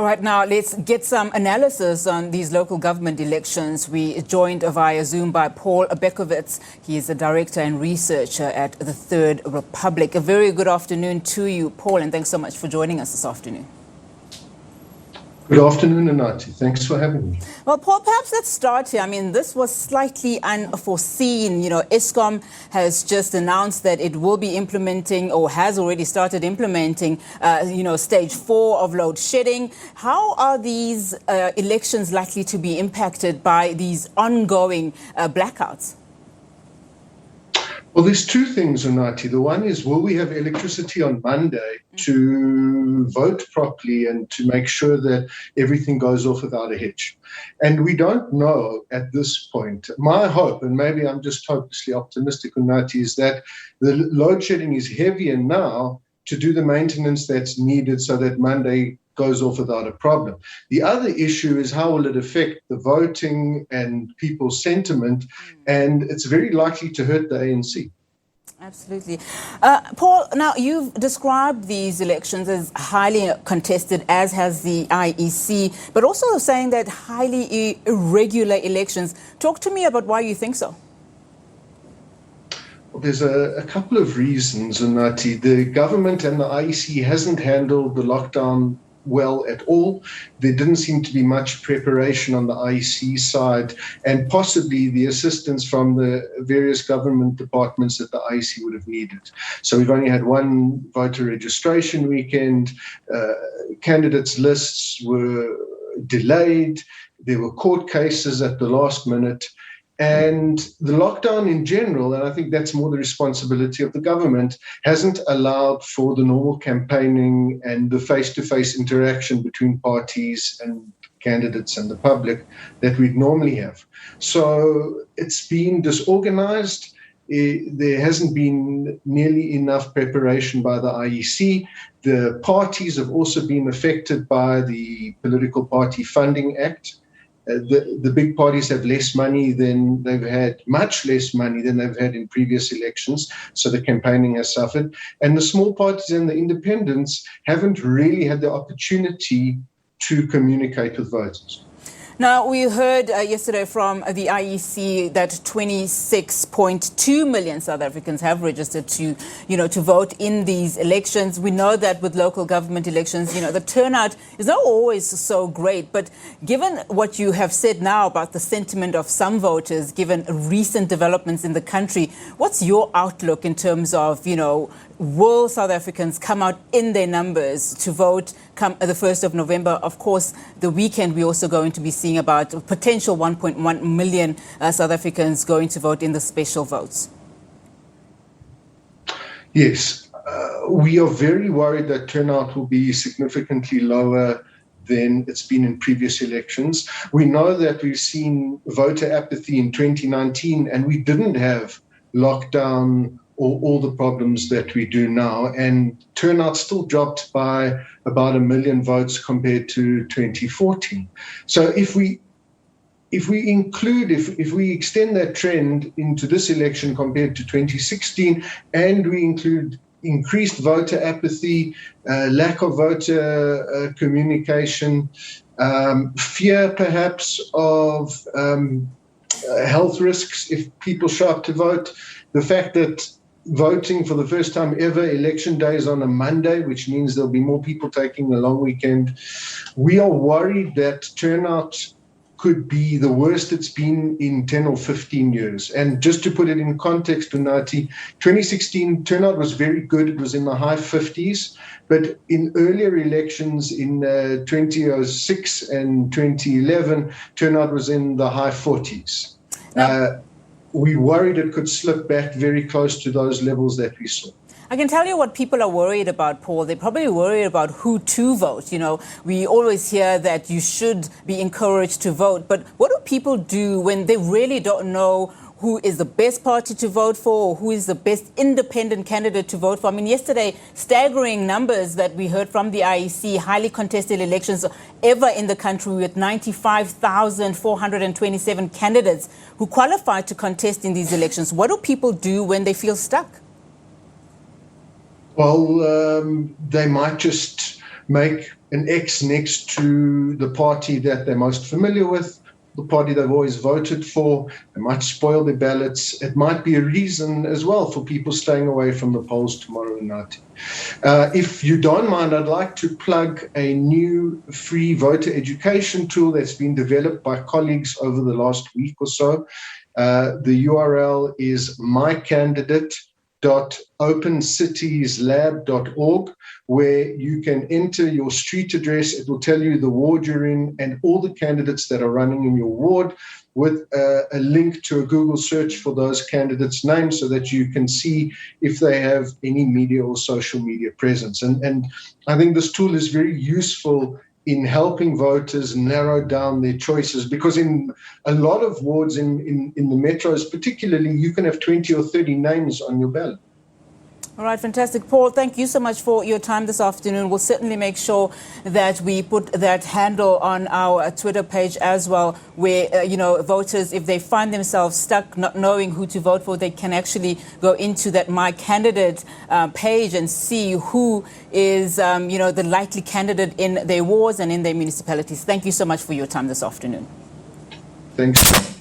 All right, now let's get some analysis on these local government elections. We joined via Zoom by Paul Berkowitz. He is a director and researcher at the Third Republic. A very good afternoon to you, Paul, and thanks so much for joining us this afternoon. Good afternoon, Anati. Thanks for having me. Well, Paul, perhaps let's start here. I mean, this was slightly unforeseen. Eskom has just announced that it will be implementing or has already started implementing, stage 4 of load shedding. How are these elections likely to be impacted by these ongoing blackouts? Well, there's two things, Anati. The one is, will we have electricity on Monday to vote properly and to make sure that everything goes off without a hitch? And we don't know at this point. My hope, and maybe I'm just hopelessly optimistic, Anati, is that the load shedding is heavier now to do the maintenance that's needed so that Monday goes off without a problem. The other issue is how will it affect the voting and people's sentiment, and it's very likely to hurt the ANC. Absolutely. Paul, now you've described these elections as highly contested, as has the IEC, but also saying that highly irregular elections. Talk to me about why you think so. Well, there's a couple of reasons, Anati. The government and the IEC hasn't handled the lockdown well at all. There didn't seem to be much preparation on the IEC side, and possibly the assistance from the various government departments that the IEC would have needed. So we've only had one voter registration weekend. Candidates' lists were delayed. There were court cases at the last minute. And the lockdown in general, and I think that's more the responsibility of the government, hasn't allowed for the normal campaigning and the face-to-face interaction between parties and candidates and the public that we'd normally have. So it's been disorganized. There hasn't been nearly enough preparation by the IEC. The parties have also been affected by the Political Party Funding Act. The big parties have less money than they've had, much less money than they've had in previous elections, so the campaigning has suffered. And the small parties and the independents haven't really had the opportunity to communicate with voters. Now, we heard yesterday from the IEC that 26.2 million South Africans have registered to vote in these elections. We know that with local government elections, the turnout is not always so great. But given what you have said now about the sentiment of some voters, given recent developments in the country, what's your outlook in terms of, will South Africans come out in their numbers to vote come the 1st of November? Of course, the weekend we're also going to be seeing about a potential 1.1 million South Africans going to vote in the special votes. Yes, we are very worried that turnout will be significantly lower than it's been in previous elections. We know that we've seen voter apathy in 2019, and we didn't have lockdown or all the problems that we do now, and turnout still dropped by about 1 million votes compared to 2014. So if we extend that trend into this election compared to 2016, and we include increased voter apathy, lack of voter communication, fear perhaps of health risks if people show up to vote, the fact that voting for the first time ever, election day is on a Monday, which means there'll be more people taking a long weekend. We are worried that turnout could be the worst it's been in 10 or 15 years. And just to put it in context, Unati, 2016 turnout was very good. It was in the high 50s. But in earlier elections in 2006 and 2011, turnout was in the high 40s. We worried it could slip back very close to those levels that we saw. I can tell you what people are worried about, Paul. They're probably worried about who to vote. We always hear that you should be encouraged to vote. But what do people do when they really don't know who is the best party to vote for or who is the best independent candidate to vote for? I mean, yesterday, staggering numbers that we heard from the IEC, highly contested elections ever in the country with 95,427 candidates who qualified to contest in these elections. What do people do when they feel stuck? Well, they might just make an X next to the party that they're most familiar with, the party they've always voted for. They might spoil their ballots. It might be a reason as well for people staying away from the polls tomorrow night. If you don't mind, I'd like to plug a new free voter education tool that's been developed by colleagues over the last week or so. The URL is mycandidate.opencitieslab.org, where you can enter your street address. It will tell you the ward you're in and all the candidates that are running in your ward, with a link to a Google search for those candidates' names so that you can see if they have any media or social media presence. And I think this tool is very useful in helping voters narrow down their choices, because in a lot of wards in the metros particularly, you can have 20 or 30 names on your ballot. All right, fantastic. Paul, thank you so much for your time this afternoon. We'll certainly make sure that we put that handle on our Twitter page as well, where, voters, if they find themselves stuck not knowing who to vote for, they can actually go into that My Candidate page and see who is, the likely candidate in their wards and in their municipalities. Thank you so much for your time this afternoon. Thanks.